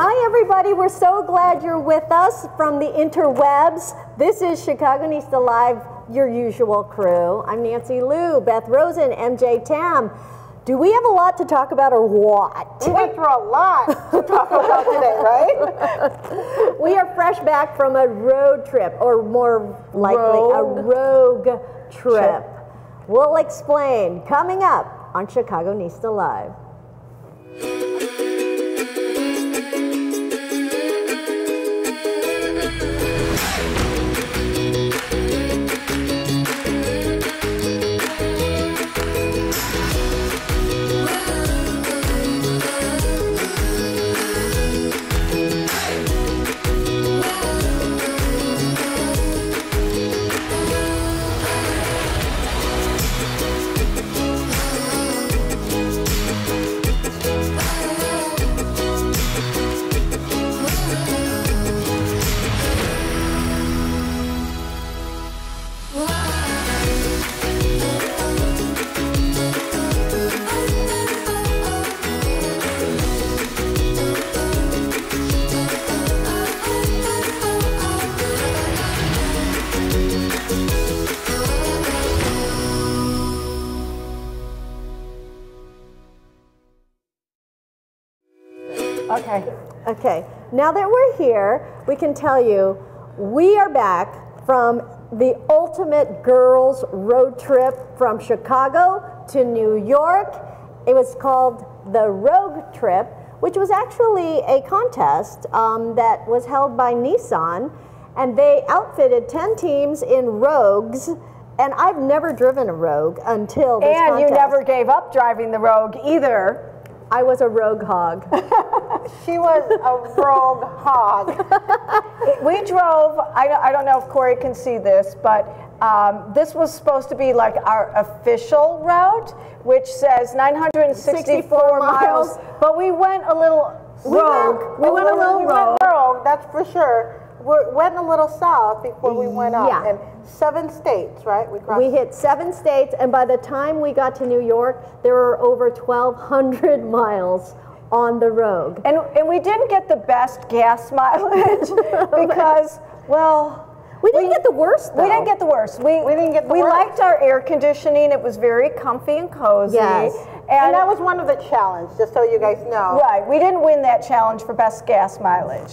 Hi everybody, we're so glad you're with us from the interwebs. This is Chicagonista Live, your usual crew. I'm Nancy Lou, Beth Rosen, MJ Tam. Do we have a lot to talk about or what? We went through a lot to talk about today, right? We are fresh back from a road trip, or more likely a rogue trip. We'll explain coming up on Chicagonista Live. Okay, now that we're here, we can tell you we are back from the ultimate girls road trip from Chicago to New York. It was called the Rogue Trip, which was actually a contest that was held by Nissan, and they outfitted 10 teams in Rogues. And I've never driven a Rogue until this contest. And you never gave up driving the Rogue either. I was a rogue hog. She was a rogue hog. We drove, I don't know if Corey can see this, but this was supposed to be like our official route, which says 964 miles, but we went a little rogue. We went a little rogue, that's for sure. We went a little south before we went up. Yeah. And 7 states, right? We hit 7 states, and by the time we got to New York, there were over 1,200 miles on the Rogue. And we didn't get the best gas mileage because, well, we didn't get the worst, though. We didn't get the worst. We didn't get the worst. We liked our air conditioning. It was very comfy and cozy. Yes. And that was one of the challenges, just so you guys know. Right. We didn't win that challenge for best gas mileage.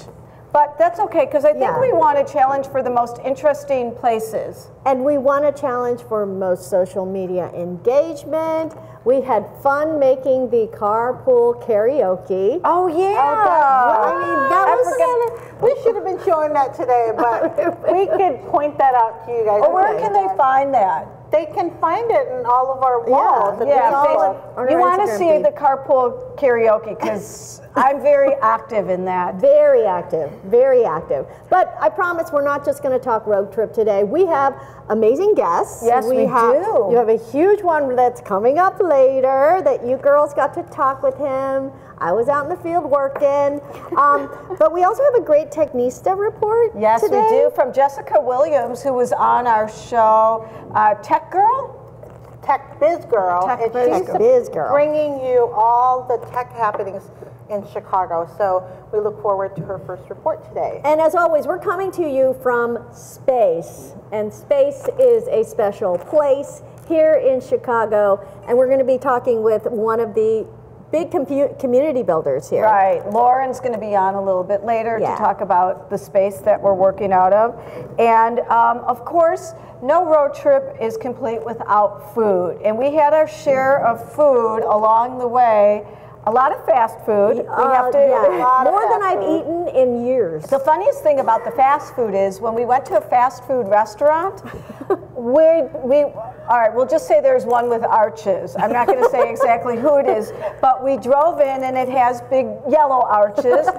But that's okay, because I think we want a challenge for the most interesting places. And we want a challenge for most social media engagement. We had fun making the carpool karaoke. Oh, yeah. I mean, that was, we should have been showing that today, but we could point that out to you guys. Oh, where can they find that? They can find it in all of our walls. You want to see the carpool karaoke, because I'm very active in that. Very active, very active. But I promise we're not just going to talk road trip today. We have amazing guests. Yes, we do. You have a huge one that's coming up later that you girls got to talk with him. I was out in the field working. But we also have a great Technista report Yes, today. we do, from Jessica Williams, who was on our show, Tech Girl? Tech Biz Girl. Tech Biz Girl. Bringing you all the tech happenings in Chicago. So we look forward to her first report today. And as always, we're coming to you from space. And space is a special place here in Chicago. And we're going to be talking with one of the big community builders here. Right. Lauren's going to be on a little bit later to talk about the space that we're working out of. And of course, no road trip is complete without food. And we had our share of food along the way. A lot of fast food. We have to, more than I've eaten in years. The funniest thing about the fast food is when we went to a fast food restaurant, all right, we'll just say there's one with arches. I'm not going to say exactly who it is, but we drove in and it has big yellow arches.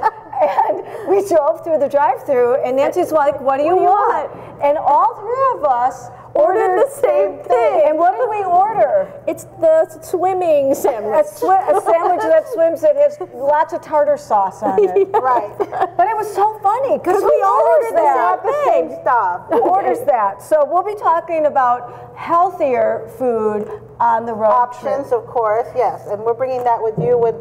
And we drove through the drive-thru, and Nancy's like, "What do you want?" And all 3 of us ordered the same thing. And what did we order? It's the swimming sandwich. A sandwich that swims that has lots of tartar sauce on it. Right. But it was so funny because we all ordered the same stuff. Who orders that? So we'll be talking about healthier food on the road Options, trip. of course, yes. And we're bringing that with you with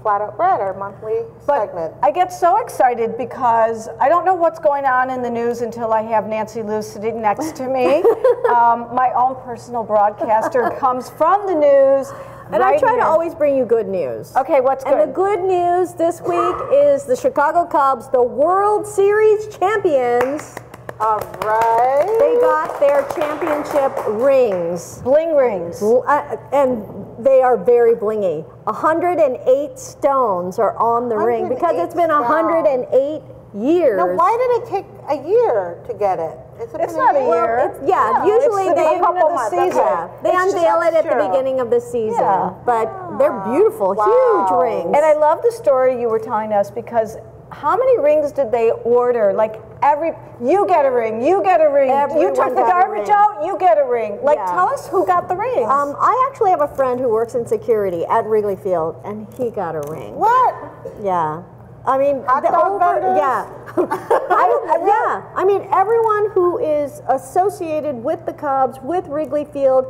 Flat Out Bread, our monthly segment. I get so excited because I don't know what's going on in the news until I have Nancy Lou sitting next to me. My own personal broadcaster comes from the news. And I try to always bring you good news. Okay, what's good? And the good news this week is the Chicago Cubs, the World Series champions. All right. They got their championship rings. Bling rings. And they are very blingy. 108 stones are on the ring because it's been 108 years. Now, why did it take a year to get it? It's not a year. Yeah, usually it's the they beginning of the season. Yeah, they unveil it at the beginning of the season. But they're beautiful, huge rings. And I love the story you were telling us because how many rings did they order? Like you get a ring, you get a ring. You took the garbage out, you get a ring. Like tell us who got the rings. I actually have a friend who works in security at Wrigley Field, and he got a ring. What? Yeah. I mean, yeah. I mean, everyone who is associated with the Cubs, with Wrigley Field,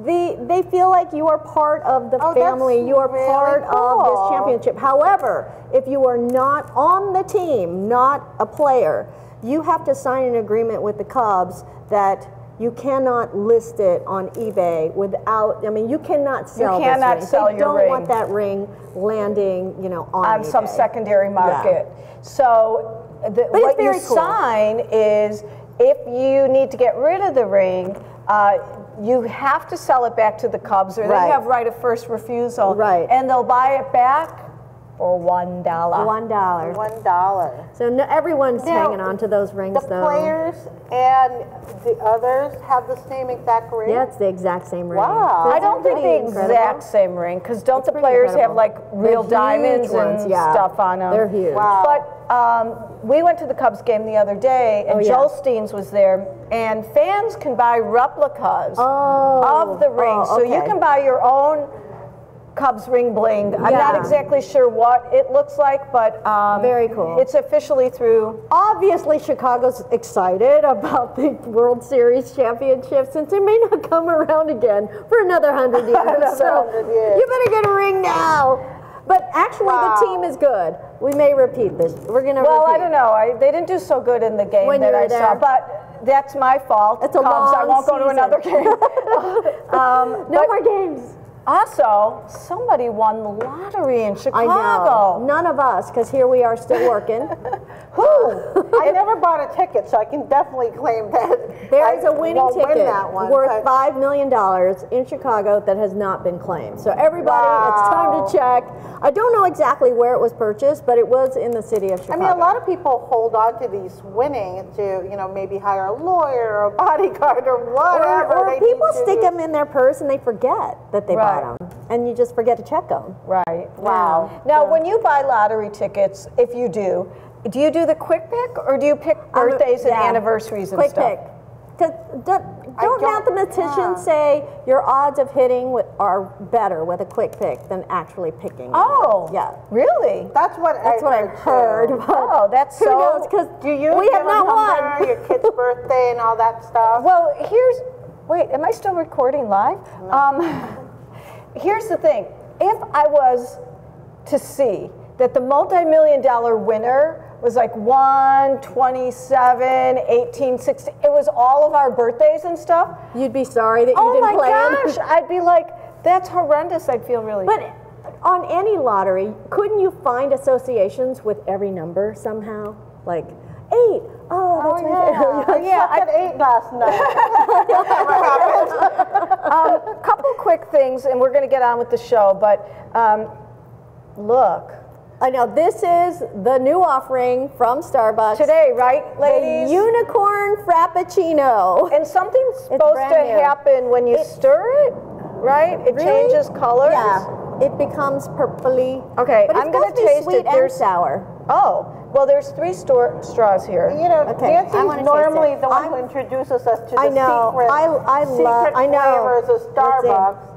they feel like you are part of the family. You are part of this championship. However, if you are not on the team, not a player, you have to sign an agreement with the Cubs that you cannot list it on eBay without. I mean, you cannot sell. You cannot this ring. sell they your ring. don't want that ring landing, on eBay. Some secondary market. Yeah. So what you sign is if you need to get rid of the ring. You have to sell it back to the Cubs, or they have right of first refusal. Right. And they'll buy it back for $1. $1. $1. So everyone's hanging on to those rings, the though. The players and the others have the same exact ring? Yeah, it's the exact same ring. Wow. I don't think the exact same ring, because don't the players have like real diamonds and stuff on them? They're huge. Wow. But we went to the Cubs game the other day, and Joel Steens was there, and fans can buy replicas of the rings. So you can buy your own Cubs ring bling. I'm not exactly sure what it looks like, but very cool. It's officially through. Obviously, Chicago's excited about the World Series championship since it may not come around again for another 100 years. So you better get a ring now. But actually, the team is good. We may repeat this. We're going to repeat. I don't know. They didn't do so good in the game that I saw, but that's my fault. It's a long I won't go to another game. No more games. Also, somebody won the lottery in Chicago. I know. None of us, because here we are still working. Who? I never bought a ticket, so I can definitely claim that. There is a winning ticket worth but $5 million in Chicago that has not been claimed. So everybody, it's time to check. I don't know exactly where it was purchased, but it was in the city of Chicago. I mean, a lot of people hold on to these winnings to, maybe hire a lawyer or a bodyguard or whatever. Or people stick them in their purse and they forget that they bought them. And you just forget to check them. Right. Wow. Now, when you buy lottery tickets, if you do you do the quick pick, or do you pick birthdays and anniversaries and stuff? Quick pick. Don't mathematicians say your odds of hitting are better with a quick pick than actually picking? Oh, yeah. Really? That's what I've heard. Oh, that's who knows? Because we have not won. Your kid's birthday and all that stuff. Well, wait, am I still recording live? No. Here's the thing. If I was to see that the multi-million-dollar winner was like 1/27, 1860. It was all of our birthdays and stuff. You'd be sorry that you didn't play. Oh my gosh! I'd be like, that's horrendous. I'd feel really. But on any lottery, couldn't you find associations with every number somehow? Like 8. Oh, that's my favorite. Yeah, I had 8 last night. Couple quick things, and we're going to get on with the show. But look. I know, this is the new offering from Starbucks. Today, right, ladies? The Unicorn Frappuccino. And something's supposed to happen when you stir it, right? It changes colors? Yeah, it becomes purpley. Okay, but I'm going to taste sweet it. And sour. Oh, well, there's 3 straws here. Nancy's normally the one who introduces us to the secret flavors of Starbucks.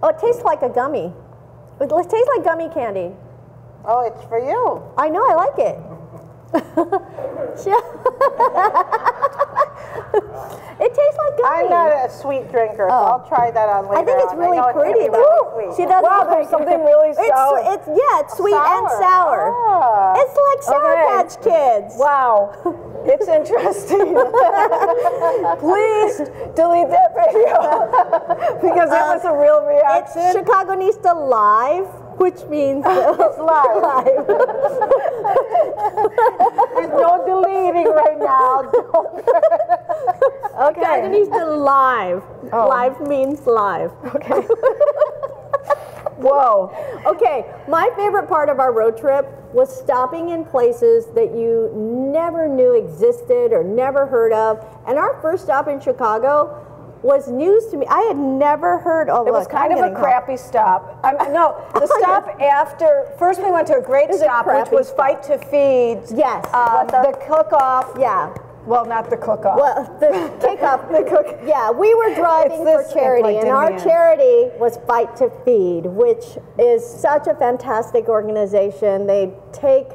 Oh, it tastes like a gummy. It tastes like gummy candy. Oh, it's for you. I know, I like it. It tastes like gummy. I'm not a sweet drinker, so I'll try that on later. I think it's on. really know pretty gonna be though. really sweet. She doesn't Wow, like there's something really sour. It's sweet and sour. Ah. It's like Sour Okay. Patch Kids. Wow, it's interesting. Please delete that video because that was a real It's reaction. Chicagonista Live, which means It's live. There's no deleting right now. Okay. Chicagonista Live. Oh. Live means live. Okay. Whoa. Okay, my favorite part of our road trip was stopping in places that you never knew existed or never heard of. And our first stop in Chicago was news to me. I had never heard. Oh, It was kind of a crappy stop. No, the stop after. First, we went to a great Is it stop, which crappy was stop? Fight to Feed. Yes. The cook-off. Yeah. Well, not the cook-off. Well, the kickoff. Yeah, we were driving It's for this charity, like and in our the end. charity was Fight to Feed, which is such a fantastic organization. They take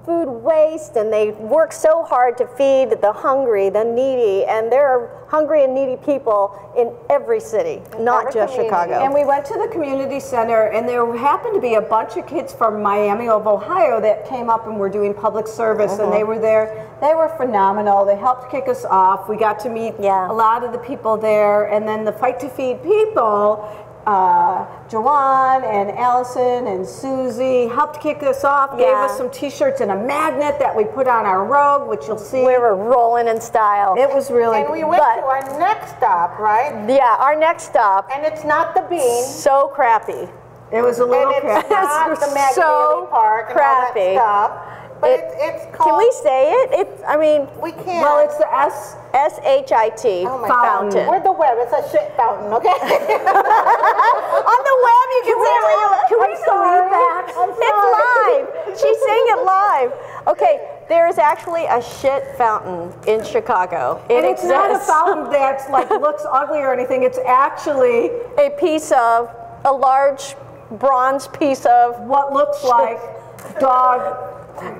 food waste and they work so hard to feed the hungry, the needy, and there are hungry and needy people in every city, not every just community. Chicago. And we went to the community center, and there happened to be a bunch of kids from Miami of Ohio that came up and were doing public service, and they were there. They were phenomenal. They helped kick us off. We got to meet Yeah. a lot of the people there, and then the Fight to Feed people, Joanne and Allison and Susie helped kick us off, gave Yeah. us some t-shirts and a magnet that we put on our robe, which you'll see. We were rolling in style. It was really And we went to our next stop, right? Yeah, our next stop, And it's not the bean. so crappy. It was a little And it's crappy. not the Maggie so Daly Park and crappy. all that stuff. But it's called. Can we say it? I mean, We can't. Well, it's the S. S-H-I-T, Oh my fountain. God. We're the web. It's a shit fountain, okay? On the web, you can say what you want. Can we delete that? It's live. She's saying it live. Okay, there is actually a shit fountain in Chicago. And it's not a exists. fountain that's like looks ugly or anything. It's actually A piece of, a large bronze piece of, what looks like dog.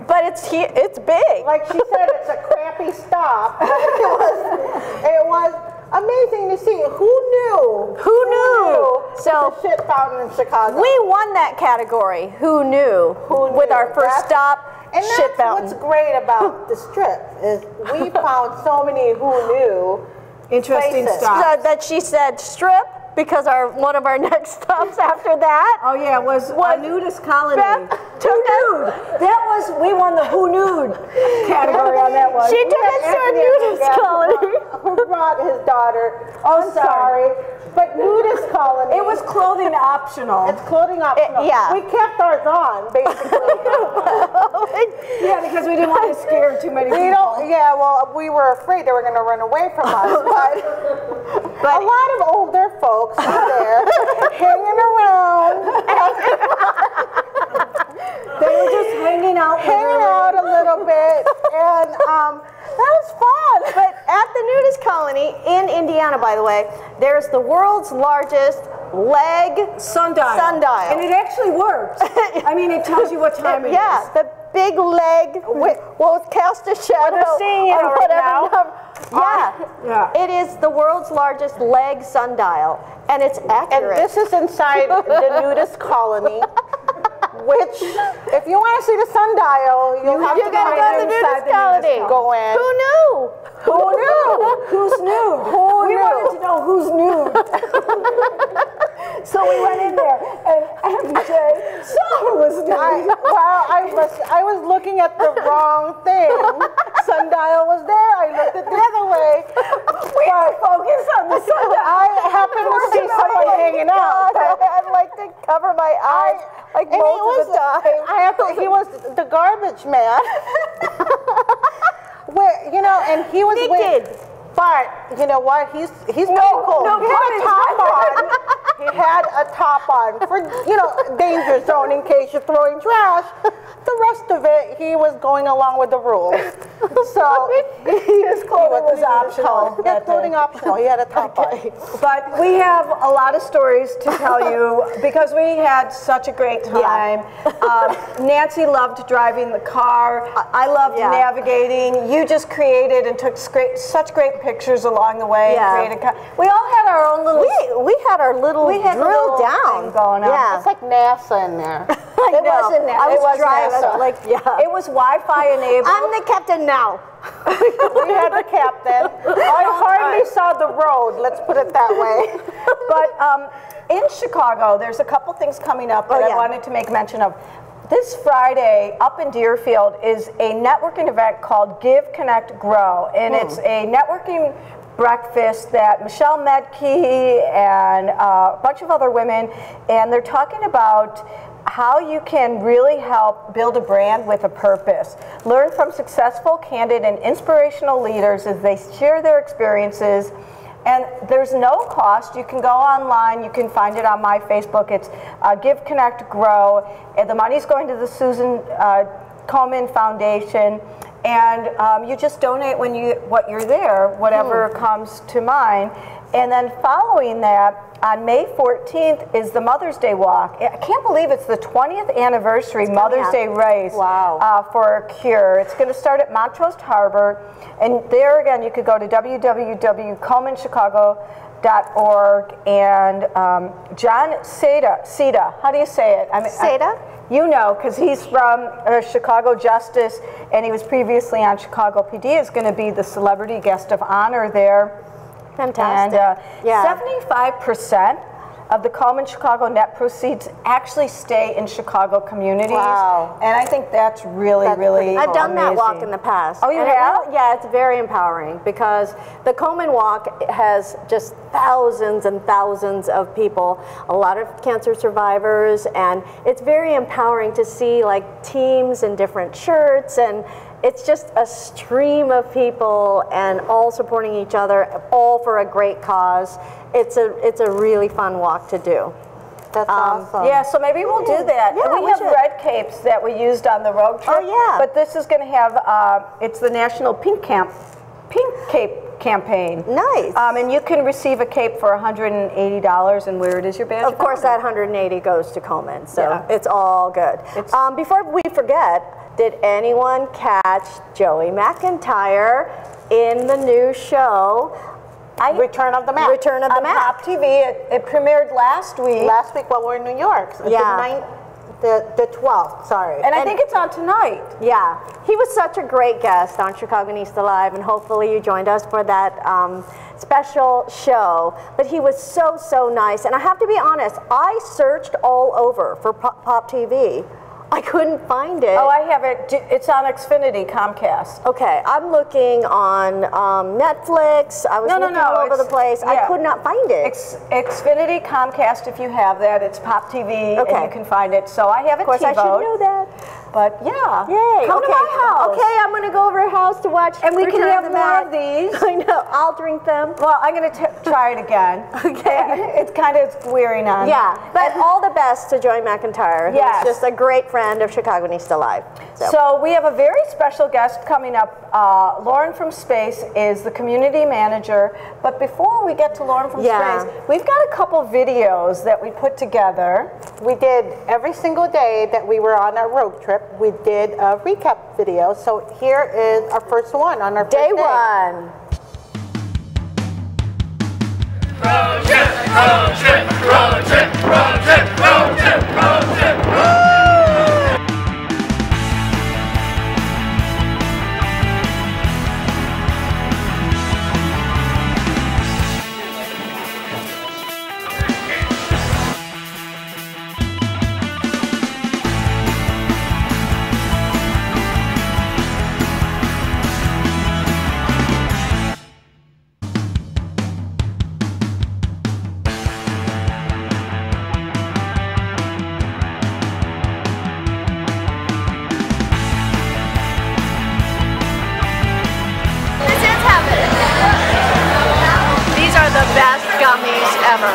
but it's big. Like she said, it's a crappy stop. It was amazing to see. Who knew? Who knew? So, So a shit fountain in Chicago. we won that category. Who knew? Who With knew? our first That's- stop, And shit that's fountain. what's great about this trip is we found so many who knew. Interesting Places. stuff. So that she said strip because one of our next stops after that. Oh yeah, it was a nudist colony. Beth Who knew? That was, we won the who knew category on that one. She took us to a nudist colony. Who brought his daughter? Oh, I'm sorry, but nudist colony. It was clothing optional. It's clothing optional. yeah. We kept ours on, basically. Yeah, because we didn't want to scare too many We people. don't. Yeah, well, we were afraid they were going to run away from us, but a lot of older folks were there, hanging around, They were just hanging out. hanging out a little bit, and that was fun. But at the nudist colony in Indiana, by the way, there's the world's largest leg Sundial. sundial. And it actually works. I mean, it tells you what time it is. Yeah, the big leg will cast a shadow We're seeing it on right whatever now. number. Yeah. Yeah. It is the world's largest leg sundial, and it's And accurate. this is inside the nudist colony. Which, if you want to see the sundial, you'll have you to gotta go to the nudist colony. Go in. Who knew? Who knew? Who's nude? We wanted to know who's nude. So we went in there, and MJ was nude. I was looking at the wrong thing. Sundial was there. I looked at the other way. We were focused on the sundial. I happened to see someone hanging out. I'd like to cover my eyes like And most of the time. he was the garbage man. And he was Naked. But you know what? He's pretty cool. no He had a comments. top on. He had a top on for, you know, danger zone in case you're throwing trash. The rest of it, he was going along with the rules. So his clothing was optional. Yeah, clothing optional. He had a top on. But we have a lot of stories to tell you because we had such a great time. Nancy loved driving the car. I loved navigating. You just created and took such great pictures along the way. And we all had our own little. We had our little drill down going on. Yeah, it's like NASA in there. It wasn't NASA. I was driving. Like, it was Wi-Fi enabled. I'm the captain now. We had the captain. I hardly saw the road, let's put it that way. But in Chicago, there's a couple things coming up that I wanted to make mention of. This Friday up in Deerfield is a networking event called Give, Connect, Grow. And it's a networking breakfast that Michelle Medkey and a bunch of other women, and they're talking about how you can really help build a brand with a purpose. Learn from successful, candid, and inspirational leaders as they share their experiences. And there's no cost. You can go online. You can find it on my Facebook. It's Give, Connect, Grow. And the money's going to the Susan Komen Foundation. And you just donate when you're there, whatever comes to mind. And then following that, on May 14th is the Mother's Day Walk. I can't believe it's the 20th anniversary Mother's Day race for a cure. It's going to start at Montrose Harbor. And there again, you could go to www.colemanchicago.org. And John Seda, how do you say it? Seda? You know, because he's from Chicago Justice, and he was previously on Chicago PD, is going to be the celebrity guest of honor there. Fantastic. And 75% of the Coleman Chicago net proceeds actually stay in Chicago communities. Wow. And I think that's really I've done amazing. that walk in the past. Oh, you have? Yeah, it's very empowering because the Coleman Walk has just thousands and thousands of people, a lot of cancer survivors, and it's very empowering to see like teams in different shirts, and it's just a stream of people and all supporting each other, all for a great cause. It's a really fun walk to do. That's awesome. Yeah, so maybe we'll do that. Yeah, we have red capes that we used on the road trip. Oh, yeah. But this is going to have, it's the National Pink Cape campaign. Nice. And you can receive a cape for $180 and where it is your badge. Of course, that $180 goes to Coleman, so it's all good. Before we forget, did anyone catch Joey McIntyre in the new show? Return of the Mac. Return of the Mac. Pop TV. It premiered last week. Last week while we're in New York. So the 12th, sorry. And I think it's on tonight. Yeah. He was such a great guest on Chicagonista Live, and hopefully you joined us for that special show. But he was so nice. And I have to be honest, I searched all over for Pop TV. I couldn't find it. Oh, I have it. It's on Xfinity, Comcast. Okay, I'm looking on Netflix. I was looking all over the place. I could not find it. Xfinity, Comcast, if you have that. It's Pop TV, and you can find it. So I have it. Of course, I should know that. But yeah, yay! Come to my house. Okay, I'm going to go over to her house to watch. And we can have more Mac. of these. I know. I'll drink them. Well, I'm going to try it again. Okay. It's kind of wearing on. Yeah, but all the best to Joey McIntyre. Yes. Who's just a great friend of Chicagonista Live. So we have a very special guest coming up. Lauren from Space is the community manager. But before we get to Lauren from Space, we've got a couple videos that we put together. We did every single day that we were on our road trip. We did a recap video. So here is our first one on our day first one. Road trip, road trip, road trip, road trip, road trip, road trip, road. These are the best gummies ever.